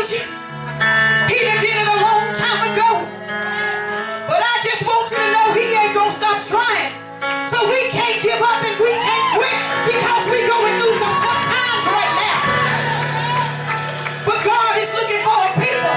told you. He done did it a long time ago. But I just want you to know he ain't gonna stop trying. So we can't give up and we can't quit because we're going through some tough times right now. But God is looking for a people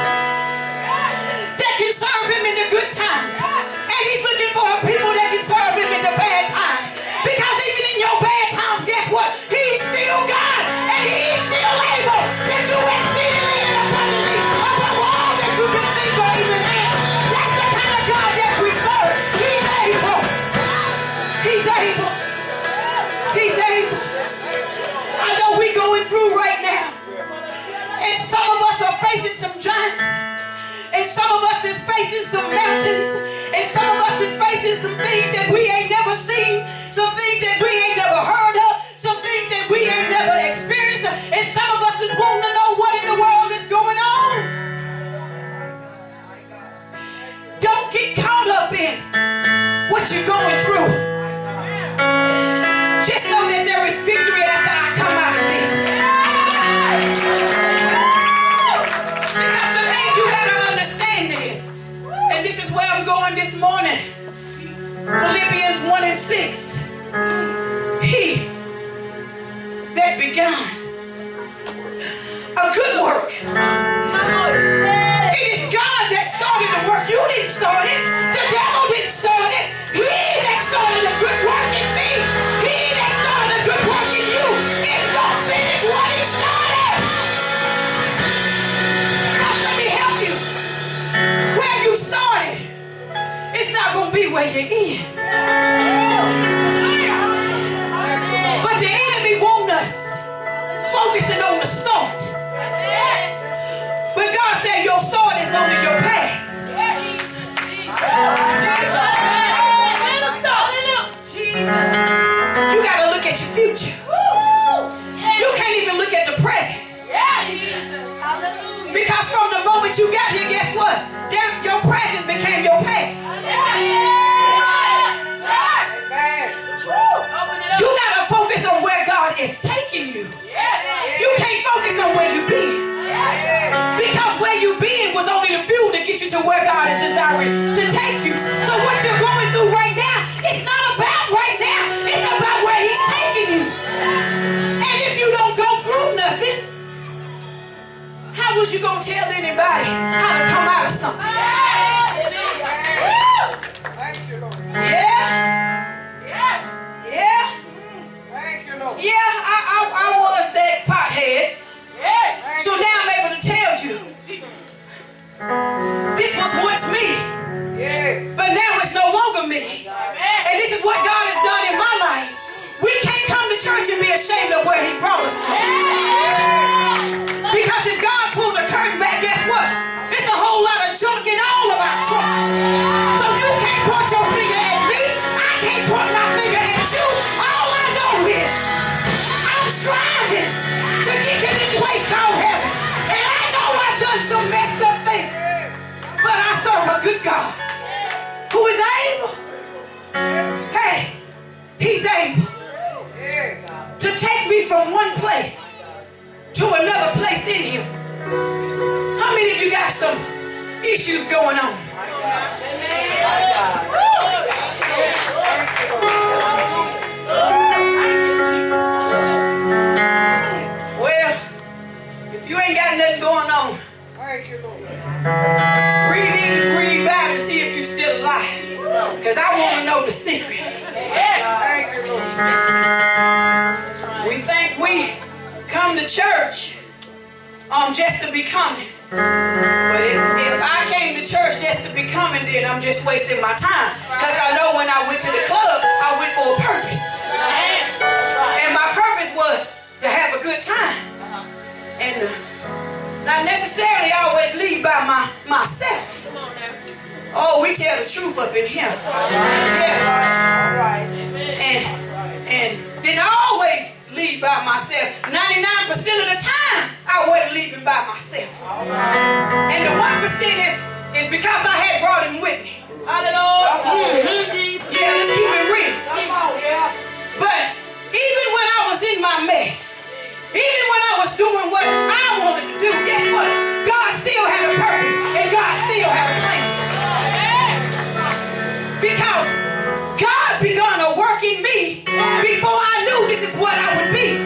that can serve him in the good times. And he's looking for a people that can serve him in the bad times. Because even in your bad times, guess what? He's still God and he's still able to do exceedingly and abundantly above all that you can think or even ask. That's the kind of God that we serve. He's able. He's able. He's able. I know we're going through right now. And some of us are facing some giants. And some of us is facing some mountains. And some of us is facing some things that we ain't never seen. Some things that we ain't never heard of. Some things that we ain't never experienced. And some of us is wanting to know what in the world is going on. Don't get caught up in what you're going through. Just know that there is victory after I come out of this. Because the thing you got to understand is, and this is where I'm going this morning, Philippians 1 and 6, he that began a good work, it is God that started the work. You didn't start it. The devil didn't start it. He that started a good work in me, he that started a good work in you, is going to finish what he started. Now let me help you. Where you started, it's not going to be where you end. But the enemy wants us focusing on the start. But God said your start is only your past. You got to look at your future. You can't even look at the present. Because from the moment you got here, guess what? Your present became your past. You got to focus on where God is taking you. You can't focus on where you've been. Because where you've been was only the fuel to get you to where God is desiring to take you. So what you're going through right now, it's not about right now. It's about where he's taking you. And if you don't go through nothing, how was you going to tell anybody how to come out of something? Yeah, I was that pothead. So now I'm able to tell you, this was once me, but now it's no longer me. And this is what God has done in my life. We can't come to church and be ashamed of where he brought us from. Because if God pulled the curtain back, guess what? There's a whole lot of junk in all of our trucks. So you can't point your finger at me. I can't point my finger at you. All I know is I'm striving to get to this place called heaven. And I know I've done some messed up things. But I serve a good God who is able. Hey, he's able to take me from one place to another place in him. How many of you got some issues going on? Well, if you ain't got nothing going on, breathe in, breathe out, and see if you're still alive. Because I want to know the secret. We think we come to church just to be coming. But if I came to church just to be coming, then I'm just wasting my time. Because I know when I went to the club, I went for a purpose. And my purpose was to have a good time. And not necessarily always lead by myself. Oh, we tell the truth up in here. Yeah. And didn't always lead by myself. 99% of the time, I wasn't leaving by myself. And the 1% is because I had brought him with me. Hallelujah. Yeah, let's keep it real. But even when I was in my mess, even when I was doing what I wanted to do, guess what? God is what I would be.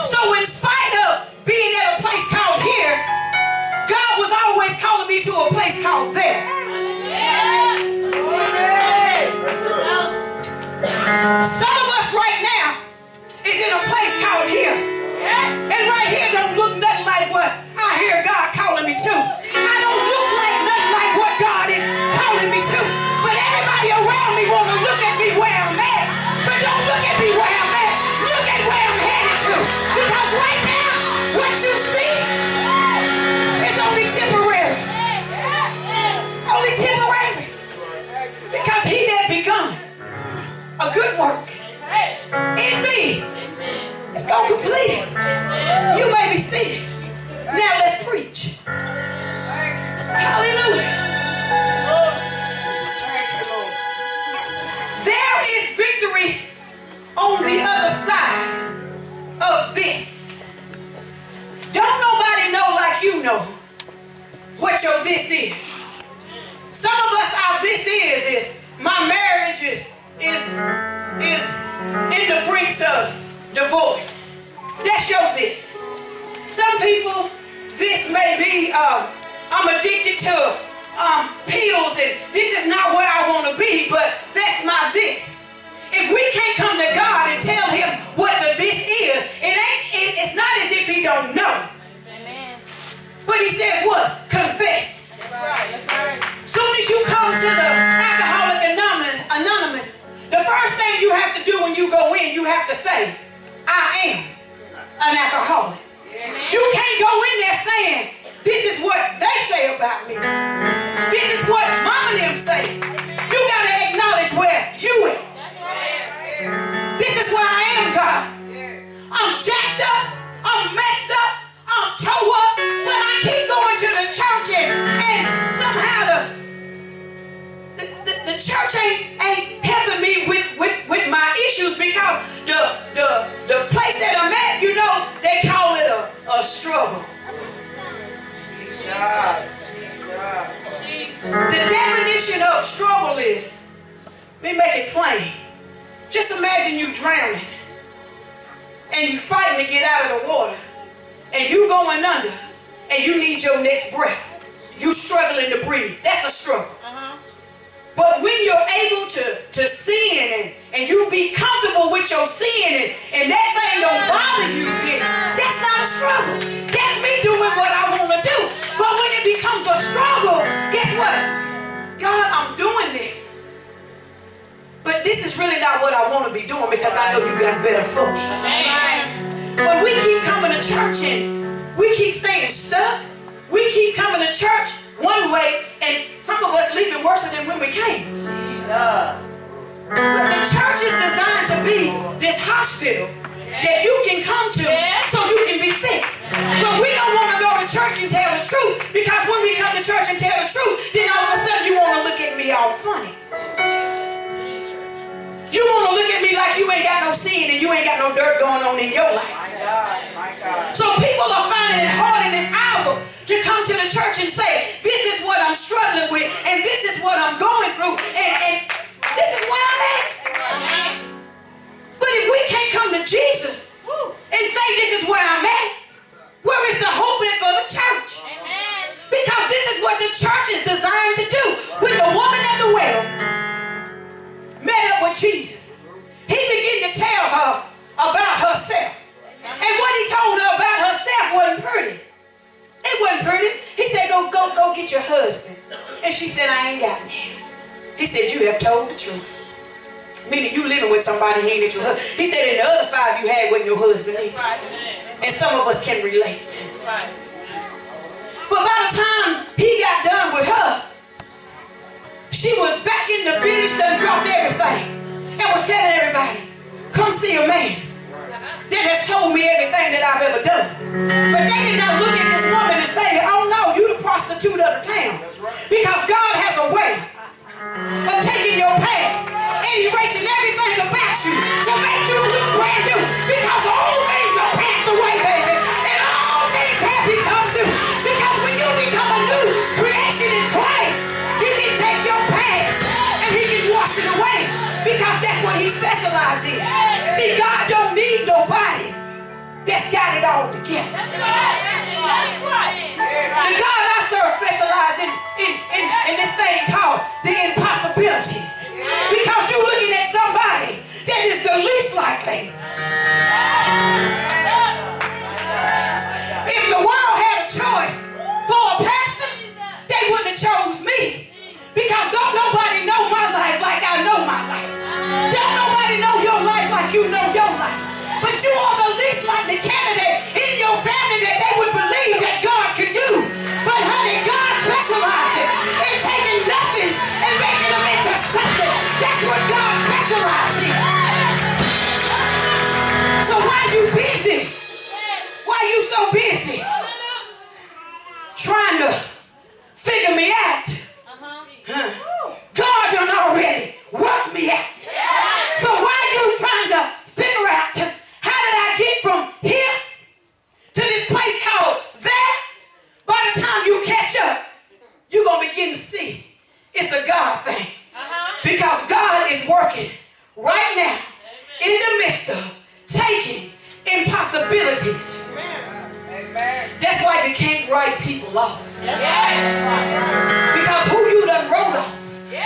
So in spite of being at a place called here, God was always calling me to a place called there. Some of us right now is in a place called here. And right here don't look nothing like what I hear God calling me to. I don't look like nothing like what God is calling me to. But everybody around me want to look at me where I'm at. But don't look at me where I'm at. Look at where I'm headed to. Because right now, what you see is only temporary. It's only temporary. Because he that begun a good work in me is going to complete it. You may be seated. Now let's preach. Hallelujah. There is victory on the other side of this. Don't nobody know like you know what your this is. Some of us, our this is my marriage is in the brinks of divorce. That's your this. Some people, this may be I'm addicted to pills and this is not where I want to be, but that's my this. If we can't come to God and tell him what the this is, it's not as if he don't know. Amen. But he says what? Confess. That's right. That's right. Soon as you come to the Alcoholics Anonymous, the first thing you have to do when you go in, you have to say, I am an alcoholic. You can't go in there saying, this is what they say about me. This is what mama and them say. You got to acknowledge where you at. This is where I am, God. I'm jacked up. I'm messed up. I'm tore up. But I keep going to the church and somehow the church ain't helping me with my issues because the place that I'm at, you know, they call it a struggle. The definition of struggle is, let me make it plain. Just imagine you drowning and you fighting to get out of the water and you going under and you need your next breath. You struggling to breathe. That's a struggle. But when you're able to sin and you be comfortable with your sin and that thing don't bother you, then that's not a struggle. That's me doing what I want to do. But when it becomes a struggle, guess what? God, I'm doing this. But this is really not what I want to be doing because I know you got better for me. But we keep coming to church and we keep staying stuck. We keep coming to church one way and some of us leaving worse than when we came. Jesus. But the church is designed to be this hospital that you can come to so you can be fixed. But we don't want to go to church and tell the truth because when we come to church and tell the truth, then all of a sudden you want to look at me all funny. You want to look at me like you ain't got no sin and you ain't got no dirt going on in your life. My God. So people are finding it hard in this hour to come to the church and say, this is what I'm struggling with and this is what I'm going through and this is where I'm at. But if we can't come to Jesus and say this is where I'm at, where is the hope for the church? Because this is what the church is designed to do. When the woman at the well met up with Jesus, he began to tell her about herself. And what he told her about herself wasn't pretty. It wasn't pretty. He said, go get your husband. And she said, I ain't got him. He said, you have told the truth. Meaning you living with somebody, he ain't get your husband. He said, and the other 5 you had wasn't your husband either. And some of us can relate. But by the time he got done with her, she was back in the village, done dropped everything, and was telling everybody, come see a man that has told me everything that I've ever done. But they did not look at this woman and say, oh no, you the prostitute of the town. Because God has a way of taking your past and erasing everything about you to make you look brand new. Because all things are passed away, baby, and all things have become new. Because when you become a new creation in Christ, he can take your past and he can wash it away. Because that's what he specializes got it all together. The God I serve specializes in this thing called the impossibilities. Because you're looking at somebody that is the least likely. If the world had a choice for a pastor, they wouldn't have chose me. Because don't nobody know my life like I know my life. Don't nobody know your life like you know your life. But you are the least likely candidate in your family that they would believe that God could use. But honey, God specializes in taking nothings and making them into something. That's what God specializes in. So why you busy? Why you so busy trying to figure me out? God done already worked me out. So why you trying to figure out how did I get from here to this place called there? By the time you catch up, you're going to begin to see it's a God thing. Because God is working right now in the midst of taking impossibilities. That's why you can't write people off. Because who you done wrote off,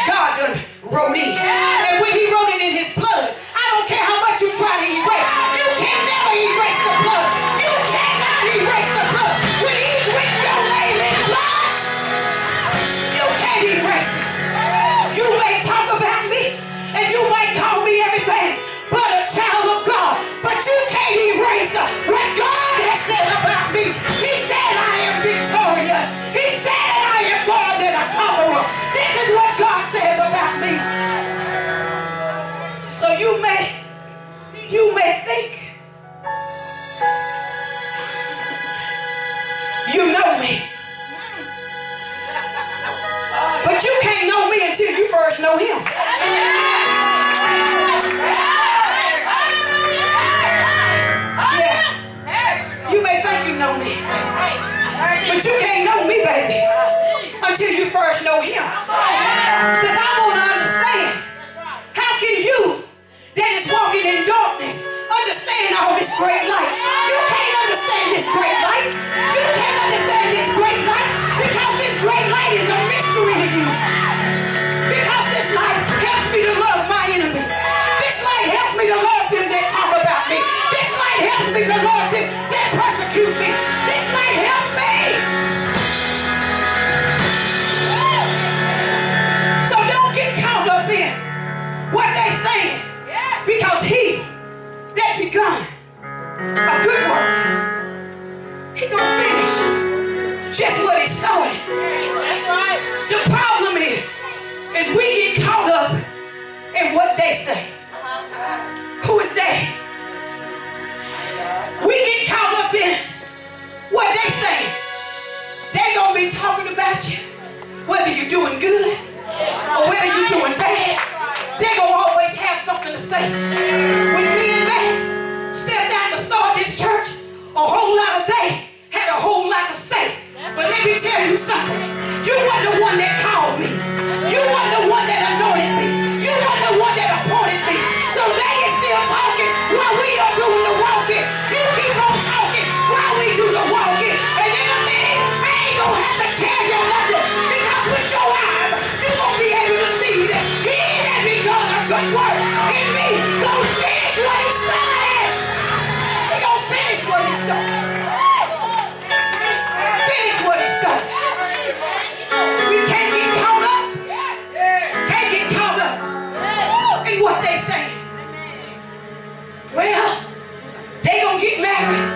God done wrote in. And when he wrote it in his blood, I don't care how much you try to erase. You can never erase the blood. You cannot erase the blood. When he's written your name in blood, you can't erase it. You may talk about me, and you may call me everything but a child of God. But you can't erase what God has said about me. He said I am victorious. He said I am more than a conqueror. This is what God says about me. So you may think you know me. But you can't know me until you first know him. Yeah. You may think you know me. But you can't know me, baby, until you first know him. Because I want to understand, how can you that is walking in darkness understand all this great light? You can't understand this great light. You can't understand this great light because this great light is a mystery to you. Because this light helps me to love my enemy. This light helps me to love them that talk about me. This light helps me to love them that persecute me. This light helps me. So don't get caught up in what they saying. Because he that begun a good work, he gonna finish just what he started. That's right. The problem is we get caught up in what they say. Who is they? We get caught up in what they say. They gonna be talking about you, whether you're doing good or whether you're doing bad. They gonna always have something to say. When me and Matt stepped out to start this church, a whole lot of they had a whole lot to say. But let me tell you something. You weren't the one that called me. You weren't the one that anointed me. You weren't the one that appointed me. So they is still talking while we are doing the walking. You keep on talking while we do the walking. And in a minute, I ain't gonna have to tell you nothing. Because with your eyes, you're gonna be able to see that he has begun a good work in me. Gonna finish what he started. He gonna finish what he started. Finish what he started. We can't get caught up. Can't get caught up in what they say. Well, they gonna get married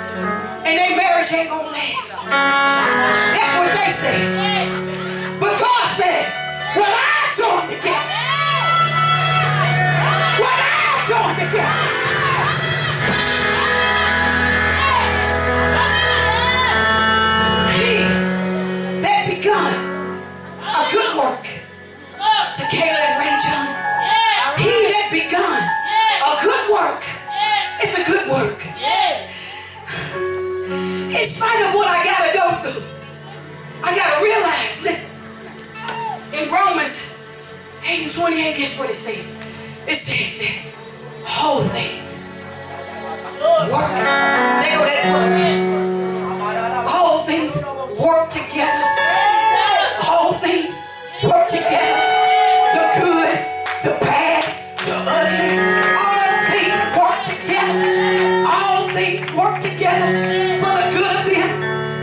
and their marriage ain't gonna last. That's what they say. But God said, what I joined together. What I joined together. He that begun a good work to Kayla and Ray John. He that begun a good work. It's a good work. In spite of what I gotta go through, I gotta realize, listen, in Romans 8:28, guess what it says? It says that all things work. They go that work. All things work together. All things work together. The good, the bad, the ugly. All things work together. All things work together for the good of them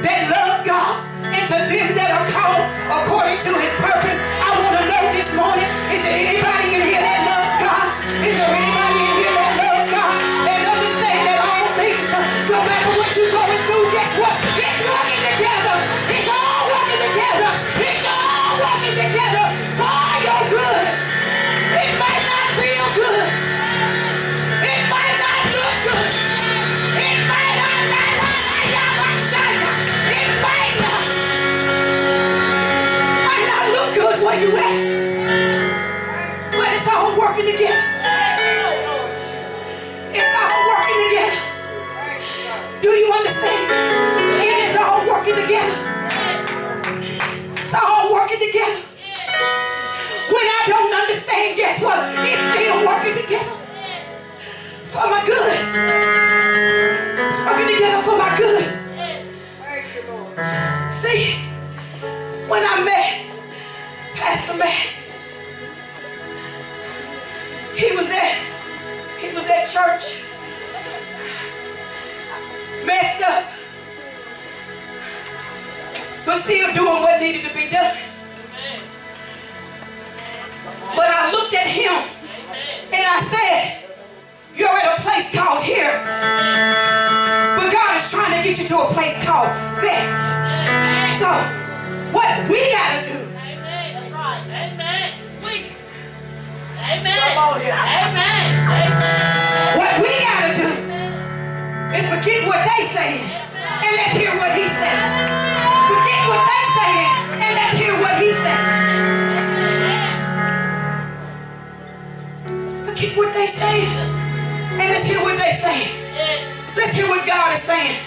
that love God and to them that are called according to His purpose. I want to know this morning, is there anybody in here that loves God? Is there anybody in here that loves God and understand that all things, no matter what you're going through, guess what? It's working together. It's all working together. It's all working together for your good. It might not feel good. It might not look good. It might not look good where you at. But it's all working together. It's all working together. Do you understand? It is all working together. It's all working together. When I don't understand, guess what? It's still working together for my good. It's working together for my good. See, when I met Pastor Matt, he was at church, messed up, but still doing what needed to be done. But I looked at him and I said, you're at a place called here, but God is trying to get you to a place called there. So what we gotta do, that's right. Amen. Amen. come on here. Amen. Amen. What we gotta do is forget what they saying and let's hear what He's saying. Forget what they saying and let's hear what He's saying. Forget what they saying and let's hear what they saying. Let's hear what God is saying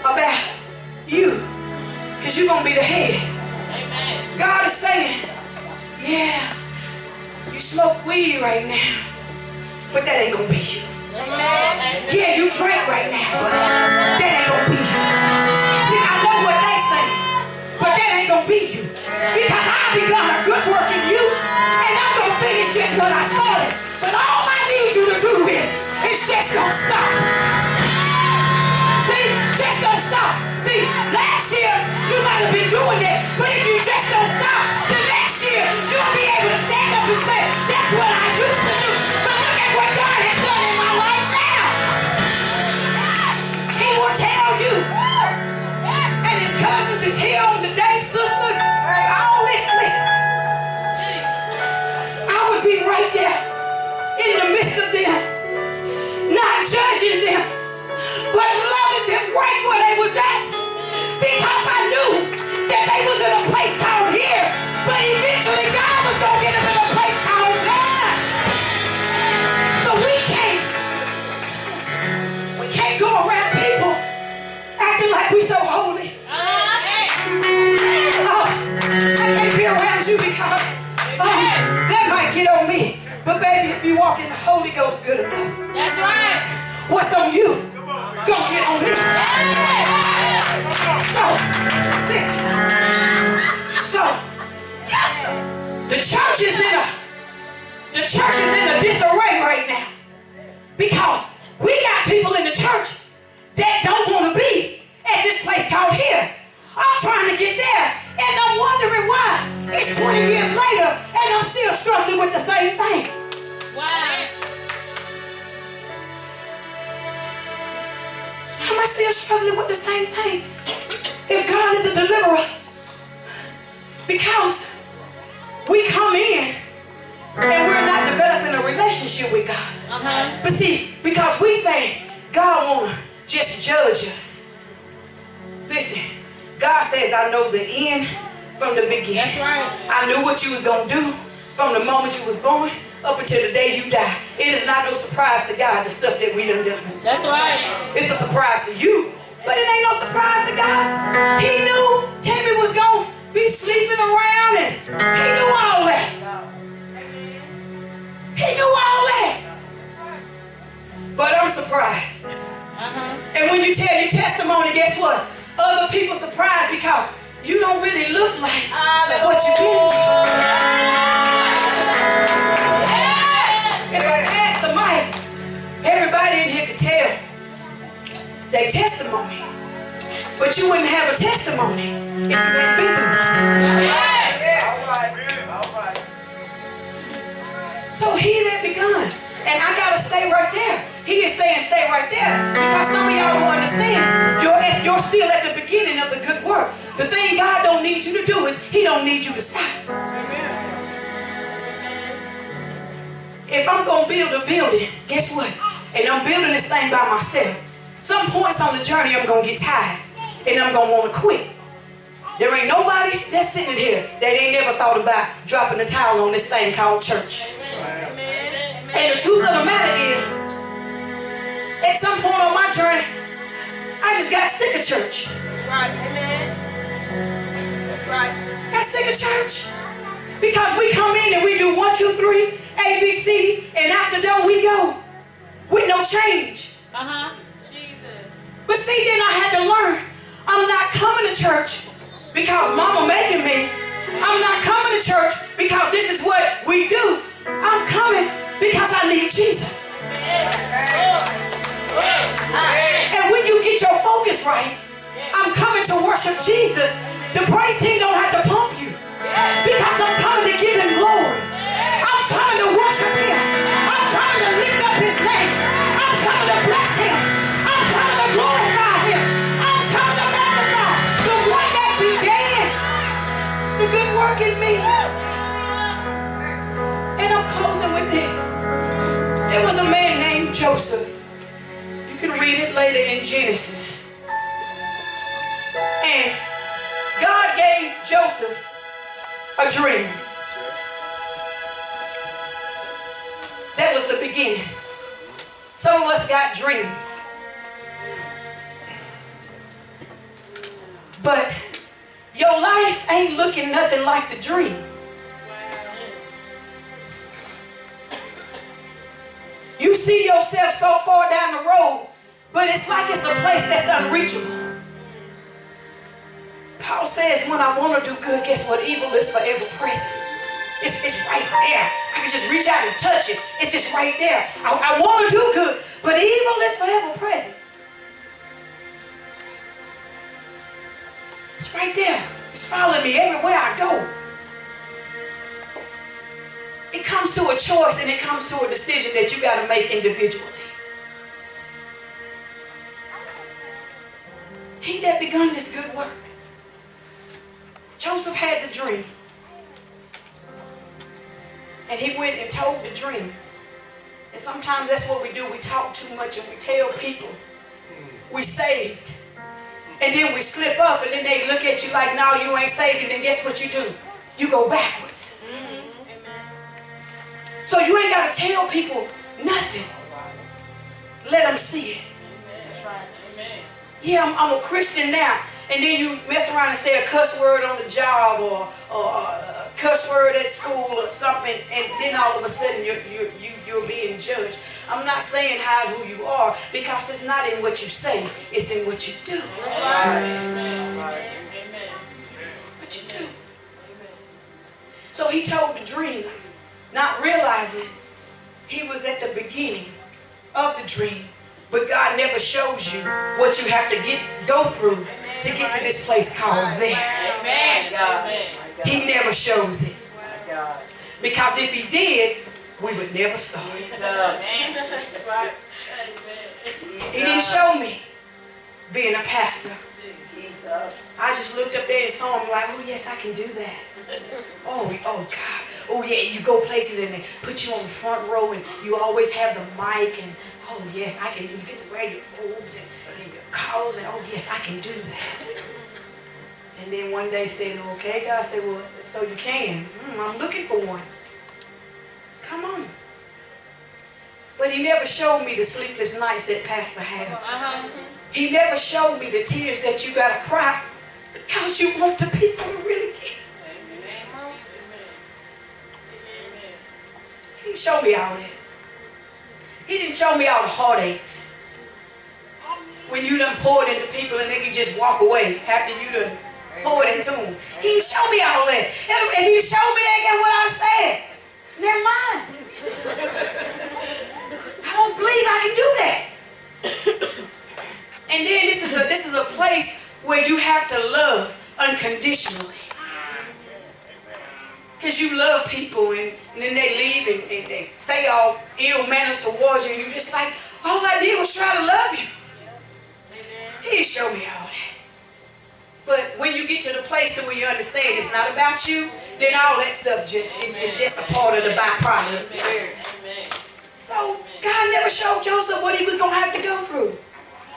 about you, because you're gonna be the head. God is saying, yeah, you smoke weed right now, but that ain't gonna be you. Yeah, you drink right now, but that ain't gonna be you. See, I know what they saying, but that ain't gonna be you, because I begun a good work in you, and I'm gonna finish just what I started. But all I need you to do is, it's just gonna stop. See, just don't stop. See, last year you might have been doing it, but if you just don't stop, the next year you'll be able to stand up and say, that's what I used to do. But look at what God has done in my life now. He will tell you. And his cousins is here on the day, sister. All this, listen. I would be right there in the midst of them, not judging them, but loving them right where they was at, because I knew that they was in a place called here, but eventually God was going to get them in a place called there. So we can't go around people acting like we so holy. Oh, I can't be around you because that might get on me. But baby, if you walk in the Holy Ghost good enough, That's right. what's on you, gonna get on me. So, listen. So, the church is in a disarray right now, because we got people in the church that don't want to be at this place called here. I'm trying to get there, and I'm wondering why. It's 20 years later, and I'm still struggling with the same thing. Wow. Am I still struggling with the same thing? If God is a deliverer, because we come in and we're not developing a relationship with God. But see, because we think God won't just judge us. Listen, God says, I know the end from the beginning. That's right. I knew what you was going to do from the moment you was born up until the day you die. It is not no surprise to God, the stuff that we done done. That's right. It's a surprise to you, but it ain't no surprise to God. He knew Tammy was going to be sleeping around, and he knew all that. He knew all that. But I'm surprised. And when you tell your testimony, guess what? Other people surprised because you don't really look like what you've been through. If I pass the mic, everybody in here could tell their testimony. But you wouldn't have a testimony if you hadn't been through nothing. All right. So he that begun. And I got to stay right there. He is saying stay right there. Because some of y'all don't understand. You're still at the beginning of the good work. The thing God don't need you to do is he don't need you to stop. If I'm going to build a building, guess what? And I'm building this thing by myself. Some points on the journey I'm going to get tired. And I'm going to want to quit. There ain't nobody that's sitting here that ain't never thought about dropping the towel on this thing called church. And the truth of the matter is, at some point on my journey, I just got sick of church. That's right, amen. That's right. Got sick of church. Because we come in and we do 1, 2, 3, A, B, C, and out the door we go with no change. Jesus. But see, then I had to learn, I'm not coming to church because mama making me. I'm not coming to church because this is what we do. I'm coming because I need Jesus. And when you get your focus right, I'm coming to worship Jesus. The praise team don't have to pump you because I'm coming to give him glory. I'm coming to worship him. I'm coming to lift up his name. I'm coming to bless him. I'm coming to glorify him. I'm coming to magnify the one that began the good work in me. And I'm closing with this. There was a man named Joseph. You can read it later in Genesis. And God gave Joseph a dream. That was the beginning. Some of us got dreams. But your life ain't looking nothing like the dream. You see yourself so far down the road, but it's like it's a place that's unreachable. Paul says, when I want to do good, guess what? Evil is forever present. It's right there. I can just reach out and touch it. It's just right there. I want to do good, but evil is forever present. It's right there. It's following me everywhere I go. It comes to a choice and it comes to a decision that you got to make individually. He that begun this good work. Joseph had the dream. And he went and told the dream. And sometimes that's what we do. We talk too much and we tell people we saved. And then we slip up and then they look at you like, no, you ain't saved. And then guess what you do? You go backwards. So you ain't got to tell people nothing. Let them see it. Yeah, I'm a Christian now. And then you mess around and say a cuss word on the job or a cuss word at school or something. And then all of a sudden you're being judged. I'm not saying hide who you are because it's not in what you say. It's in what you do. It's what you do. So he told the dream. Not realizing he was at the beginning of the dream. But God never shows you what you have to go through to get to this place called there. Amen. He never shows it. Because if he did, we would never start. He didn't show me being a pastor. I just looked up there and saw him like, oh yes, I can do that. Oh God. Oh yeah, you go places and they put you on the front row and you always have the mic and oh yes, I can. You get to wear your robes and your collars and oh yes, I can do that. And then one day said, okay, God said, well, so you can. I'm looking for one. Come on. But he never showed me the sleepless nights that Pastor had. He never showed me the tears that you gotta cry because you want the people to really get. He didn't show me all that. He didn't show me all the heartaches. when you done poured into people and they can just walk away after you done poured into them. He didn't show me all that. If he showed me that, guess what I said? Never mind. I don't believe I can do that. And then this is a place where you have to love unconditionally. Because you love people and then they leave and they say all ill manners towards you and you're just like, all I did was try to love you. He didn't show me all that. But when you get to the place where you understand it's not about you, then all that stuff it's just a part of the byproduct. So God never showed Joseph what he was going to have to go through.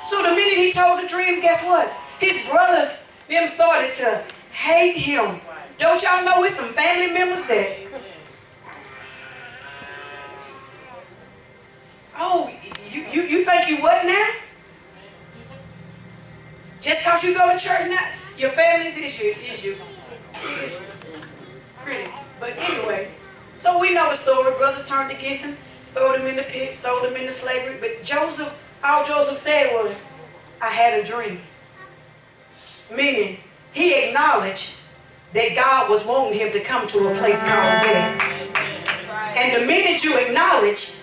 So the minute he told the dreams, guess what? His brothers, them started to hate him. Don't y'all know it's some family members that, oh, you think you what now? Just because you go to church now, your family's issue. Critics. But anyway, so we know the story. Brothers turned against him, threw him in the pit, sold him into slavery. But Joseph, all Joseph said was, I had a dream. Meaning, he acknowledged that God was wanting him to come to a place called death. And the minute you acknowledge,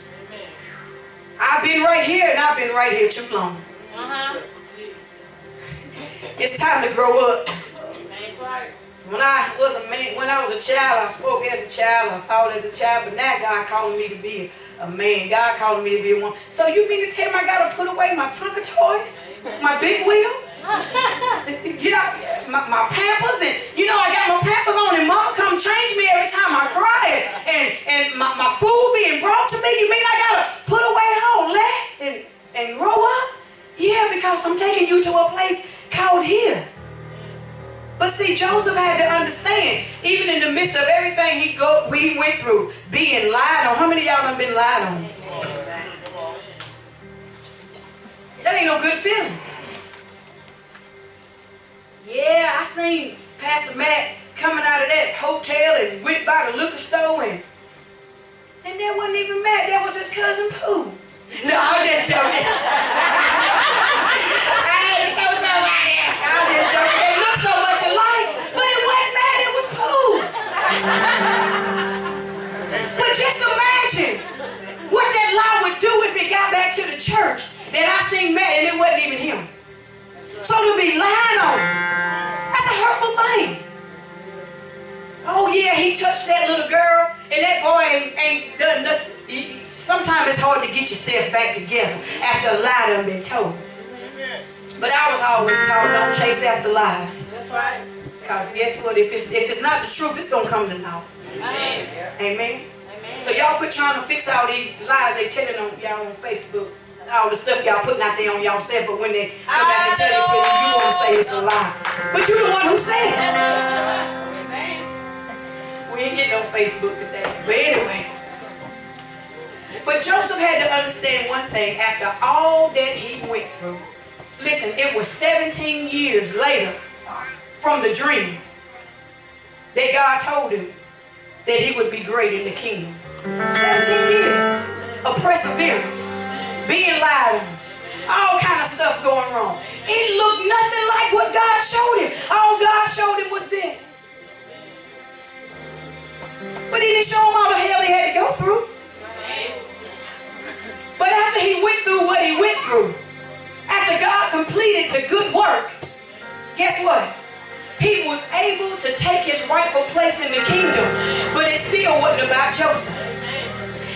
I've been right here and I've been right here too long. It's time to grow up. When I was a man, when I was a child, I spoke as a child, I thought as a child, but now God calling me to be a man. God calling me to be a woman. So you mean to tell me I gotta put away my Tonka toys, my big wheel? You know, my Pampers, and you know I got my Pampers on and Mom come change me every time I cry, and my food being brought to me. You mean I gotta put away all that and grow up? Yeah, because I'm taking you to a place called here. But see, Joseph had to understand, even in the midst of everything we went through, being lied on. How many of y'all done been lied on? That ain't no good feeling. Yeah, I seen Pastor Matt coming out of that hotel and went by the liquor store and that wasn't even Matt, that was his cousin Pooh. No, I'm just joking. I had to throw something out there. I'm just joking. They look so much alike, but it wasn't Matt, it was Pooh. But just imagine what that lie would do if it got back to the church that I seen Matt and it wasn't even him. So to be lied on, that's a hurtful thing. Oh yeah, he touched that little girl and that boy ain't done nothing. Sometimes it's hard to get yourself back together after a lie done been told. But I was always taught, don't chase after lies. That's right. Because guess what? If it's not the truth, it's going to come to naught. Amen. Amen. So y'all quit trying to fix all these lies they telling on y'all on Facebook. All the stuff y'all putting out there on y'all self, but when they come back and tell it to you, you want to say it's a lie. But you're the one who said it. We ain't getting on Facebook today. But anyway. But Joseph had to understand one thing after all that he went through. Listen, it was 17 years later from the dream that God told him that he would be great in the kingdom. 17 years of perseverance, being lied on, all kind of stuff going wrong. It looked nothing like what God showed him. All God showed him was this. But he didn't show him all the hell he had to go through. But after he went through what he went through, after God completed the good work, guess what? He was able to take his rightful place in the kingdom, but it still wasn't about Joseph.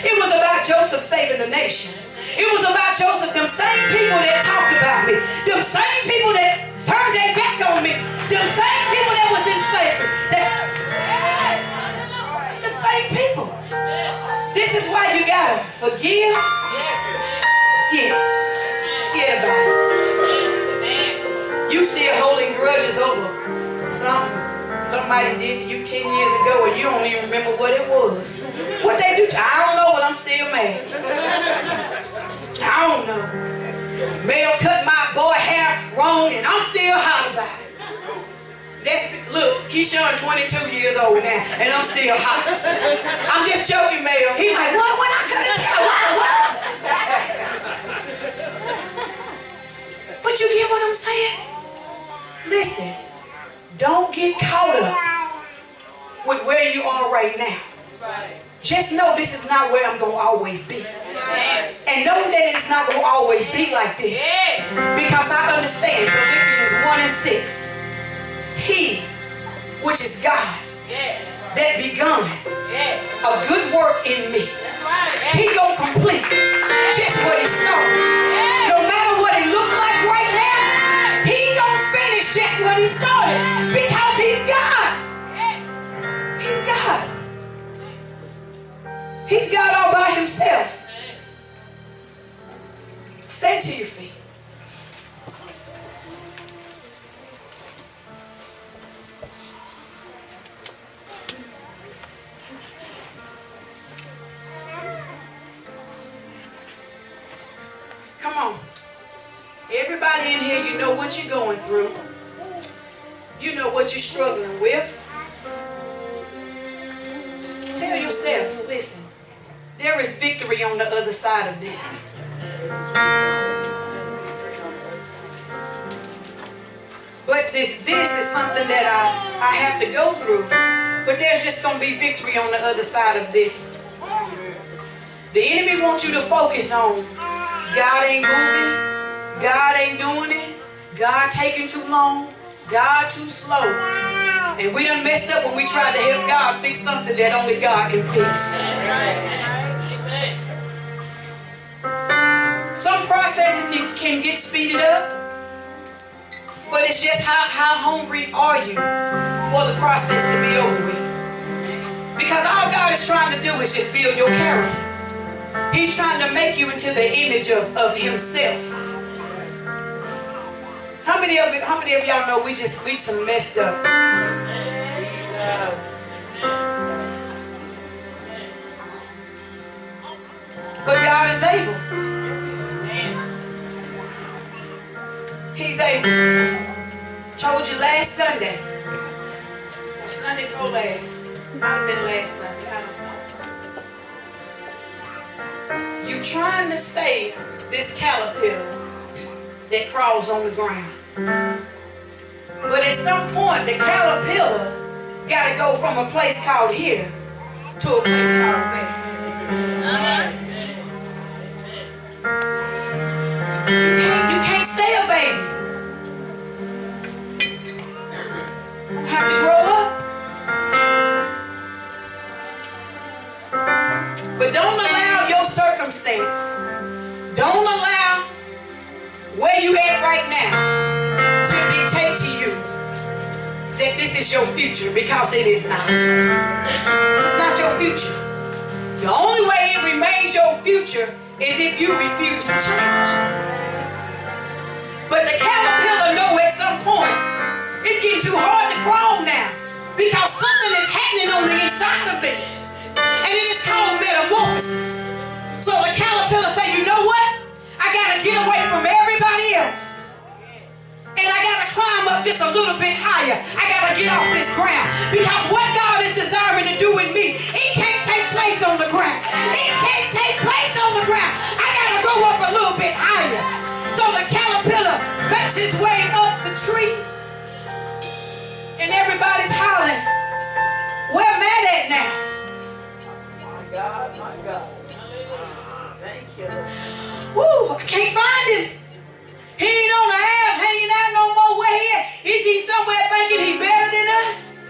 It was about Joseph saving the nation. It was about Joseph, them same people that talked about me, them same people that turned their back on me, them same people that was in slavery, them same people. This is why you gotta forgive. Forget about it. You still holding grudges over something somebody did to you 10 years ago and you don't even remember what it was. What they do to you, I don't know, but I'm still mad. I don't know. Mel cut my boy hair wrong and I'm still hot about it. Look, Keyshawn 22 years old now and I'm still hot. I'm just joking, Mel. He like, what? When I cut his hair? What? But get caught up with where you are right now. Just know this is not where I'm going to always be. And know that it's not going to always be like this. Because I understand Philippians 1 and 6. He, which is God, that begun a good work in me, he gonna complete just what he started. No matter what it look like right now, he gonna finish just what he started, because he's God. He's God. He's God all by himself. Stand to your feet. Come on. Everybody in here, you know what you're going through. You know what you're struggling with. Tell yourself, listen, there is victory on the other side of this. But this is something that I have to go through. But there's just going to be victory on the other side of this. The enemy wants you to focus on God ain't moving, God ain't doing it, God taking too long, God too slow. And we done messed up when we tried to help God fix something that only God can fix. Some processes can get speeded up, but it's just how hungry are you for the process to be over with. Because all God is trying to do is just build your character. He's trying to make you into the image of himself. How many of y'all know we some messed up? But God is able. He's able. Told you last Sunday. Sunday before last. Might have been last Sunday. I don't know. You trying to stay this caterpillar that crawls on the ground. But at some point, the caterpillar got to go from a place called here to a place called there. You can't stay a baby. You have to grow up. But don't allow your circumstance, don't allow where you at right now to dictate to you that this is your future, because it is not. It's not your future. The only way it remains your future is if you refuse to change. But the caterpillar know at some point it's getting too hard to crawl now, because something is happening on the inside of it. And it is called metamorphosis. So the caterpillar say, you know what? I got to get away from everybody else. And I got to climb up just a little bit higher. I got to get off this ground. Because what God is desiring to do in me, it can't take place on the ground. It can't take place on the ground. I got to go up a little bit higher. So the caterpillar makes his way up the tree. And everybody's hollering, where am I at now? God, my God. Thank you. Woo, I can't find him. He ain't on the half hanging out no more. Where he at? Is he somewhere thinking he better than us?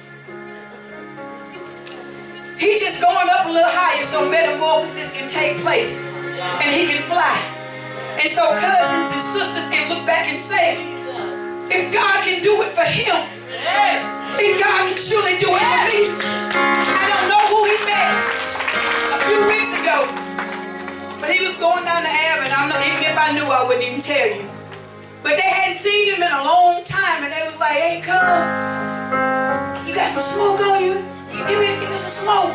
He's just going up a little higher so metamorphosis can take place and he can fly. And so cousins and sisters can look back and say, if God can do it for him, then God can surely do it for me. I don't know who he met a few weeks ago, but he was going down the avenue, and even if I knew, I wouldn't even tell you. But they hadn't seen him in a long time, and they was like, hey, cuz, you got some smoke on you? Give me some smoke.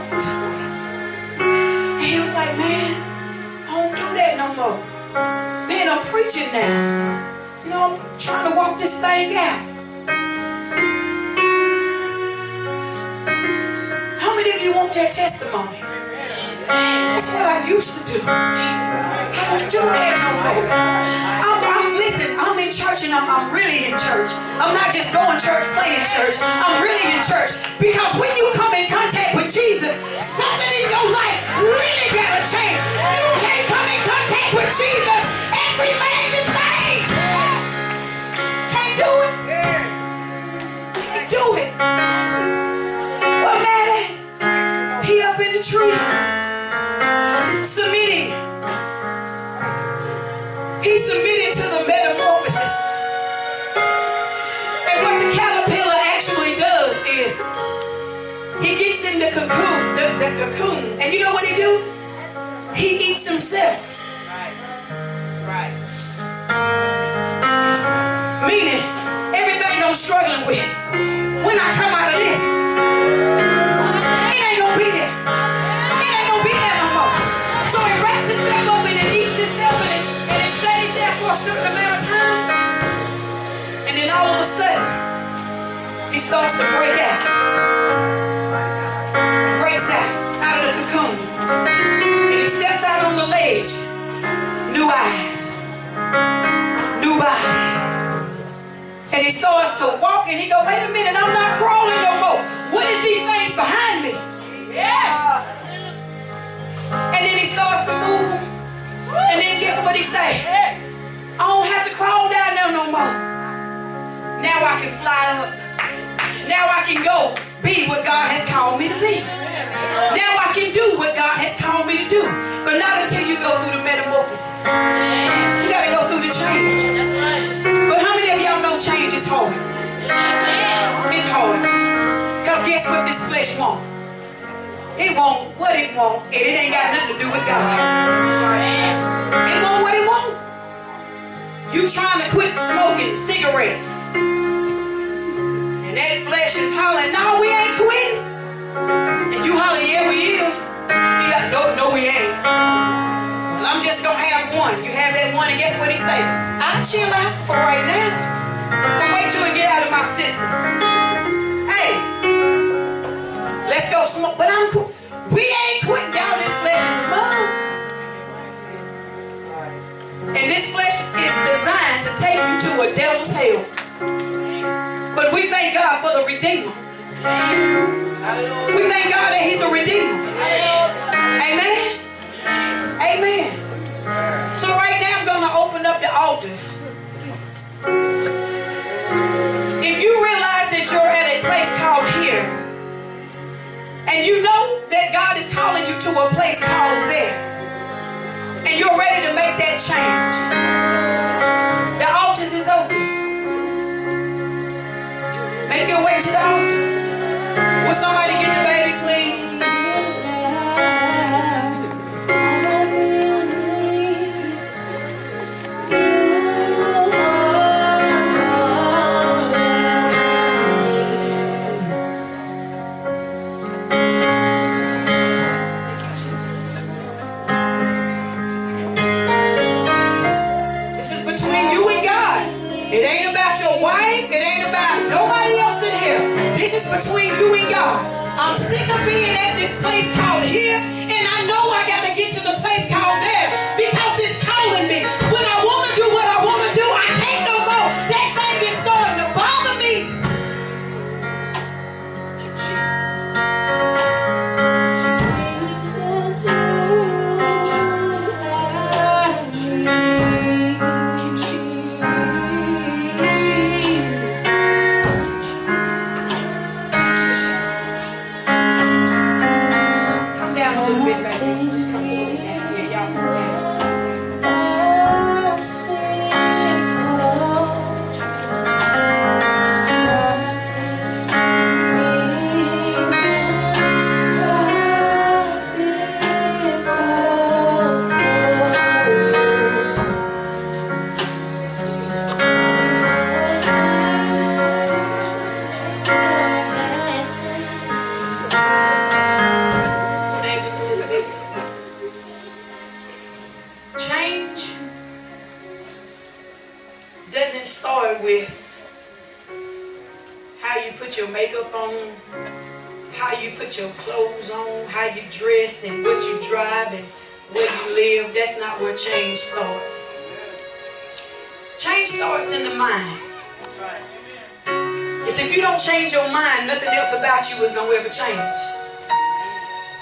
And he was like, man, I don't do that no more. Man, I'm preaching now. You know, I'm trying to walk this thing out. How many of you want that testimony? That's what I used to do. I don't do that no more. I'm living listen, I'm in church and I'm really in church. I'm not just going church, playing church. I'm really in church. Because when you come in contact with Jesus, something in your life really gotta change. You can't come in contact with Jesus and remain the same. Can't do it. Can't do it. Well, man, he up in the tree, submitting. He submitted to the metamorphosis. And what the caterpillar actually does is he gets in the cocoon, the cocoon. And you know what he do? He eats himself. Right. Meaning, everything I'm struggling with, when I come out of this, it ain't gonna be there. It ain't gonna be there no more. So it wraps itself up and it eats itself and it stays there for a certain amount of time. And then all of a sudden, he starts to break out. Breaks out of the cocoon. And he steps out on the ledge. New eyes. New body. And he starts to walk and he go, wait a minute, I'm not crawling no more. What is these things behind me? Yeah. And then he starts to move. And then guess what he say? I don't have to crawl down there no more. Now I can fly up. Now I can go be what God has called me to be. Now I can do what God has called me to do. But not until you go through the metamorphosis. You got to go through the change. But how many of y'all know change is hard? It's hard. Because guess what this flesh wants? It wants what it wants. And it ain't got nothing to do with God. It wants what it wants. You trying to quit smoking cigarettes. And that flesh is hollering, no, we ain't quitting. And you holler, yeah, we is. He like, no, we ain't. Well, I'm just gonna have one. You have that one, and guess what he say? I'll chill out for right now. But wait till it get out of my system. Hey, let's go smoke. But I'm cool. We ain't quitting, y'all. This flesh is love. And this flesh is designed to take you to a devil's hell. But we thank God for the Redeemer. We thank God that he's a Redeemer. Amen. Amen. So right now I'm going to open up the altars. If you realize that you're at a place called here, and you know that God is calling you to a place called there, and you're ready to make that change, the altars is open. Make your way to the altar. Will somebody get the baby, please? This is between you and God. It ain't about your wife. It ain't about nobody else in here. This is between you and God. I'm sick of being at this place called here, and I know I got to get to the place called there because it's calling me. When I want to do what I want to do, I can't no more. That thing is starting to bother me. Thank you, Jesus. Doesn't start with how you put your makeup on, how you put your clothes on, how you dress, and what you drive, and where you live. That's not where change starts. Change starts in the mind. That's right. It's if you don't change your mind, nothing else about you is going to ever change.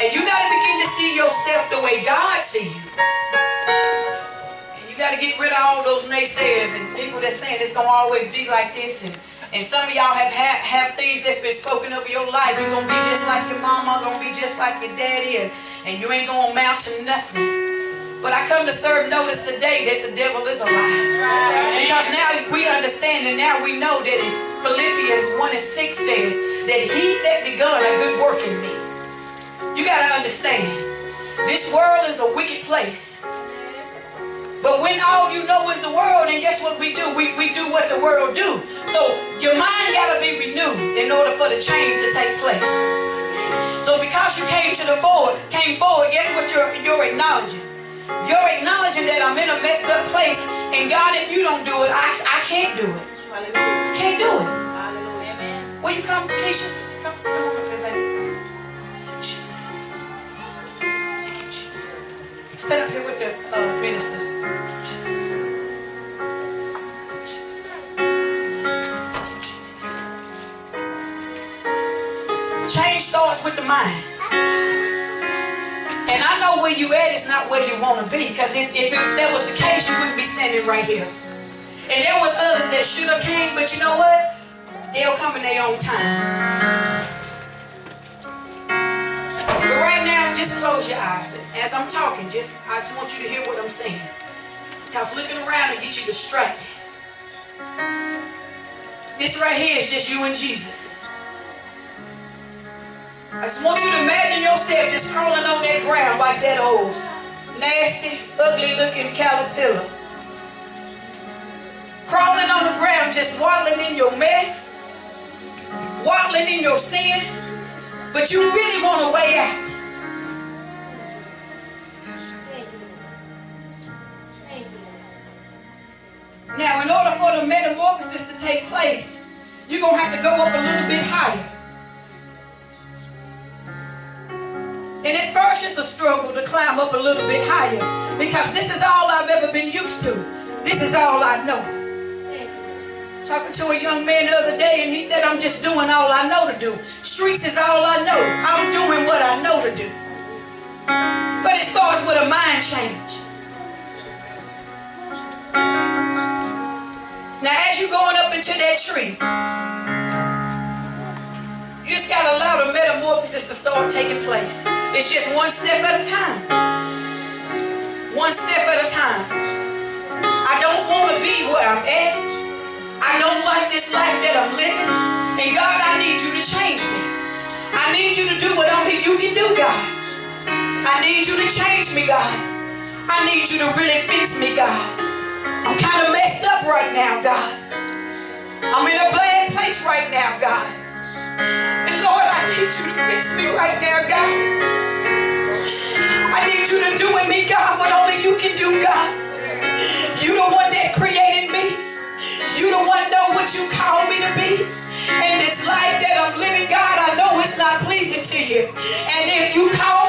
And you got to begin to see yourself the way God sees you. And you got to get rid of all those naysayers and people that saying it's going to always be like this. And some of y'all have things that's been spoken over your life. You're going to be just like your mama, going to be just like your daddy, and you ain't going to amount to nothing. But I come to serve notice today that the devil is alive. Because now we understand and now we know that in Philippians 1:6 says that he that begun a good work in me. You got to understand, this world is a wicked place. But when all you know is the world, then guess what we do? We do what the world do. So your mind got to be renewed in order for the change to take place. So because you came forward, guess what you're acknowledging? You're acknowledging that I'm in a messed up place, and God, if you don't do it, I can't do it. Hallelujah. Can't do it. Hallelujah. Amen. Will you come, Keisha? Come on up here, baby. Jesus. Thank you, Jesus. Stand up here with the ministers. Jesus. Jesus. Thank you, Jesus. Change starts with the mind. And I know where you at is not where you want to be. Because if that was the case, you wouldn't be standing right here. And there was others that should have came, but you know what? They'll come in their own time. But right now, just close your eyes. And as I'm talking, I just want you to hear what I'm saying. Because looking around will get you distracted. This right here is just you and Jesus. I just want you to imagine yourself just crawling on that ground like that old nasty, ugly looking caterpillar. Crawling on the ground, just waddling in your mess, waddling in your sin, but you really want a way out. Now, in order for the metamorphosis to take place, you're going to have to go up a little bit higher. And at first it's a struggle to climb up a little bit higher because this is all I've ever been used to. This is all I know. Talking to a young man the other day and he said, I'm just doing all I know to do. Streets is all I know. I'm doing what I know to do. But it starts with a mind change. Now as you're going up into that tree, you just got to allow the metamorphosis to start taking place. It's just one step at a time. One step at a time. I don't want to be where I'm at. I don't like this life that I'm living. And God, I need you to change me. I need you to do what only you can do, God. I need you to change me, God. I need you to really fix me, God. I'm kind of messed up right now, God. I'm in a bad place right now, God. And Lord, I need you to fix me right now, God. I need you to do in me, God, what only you can do, God. You the one that created me. You the one know what you called me to be. And this life that I'm living, God, I know it's not pleasing to you. And if you call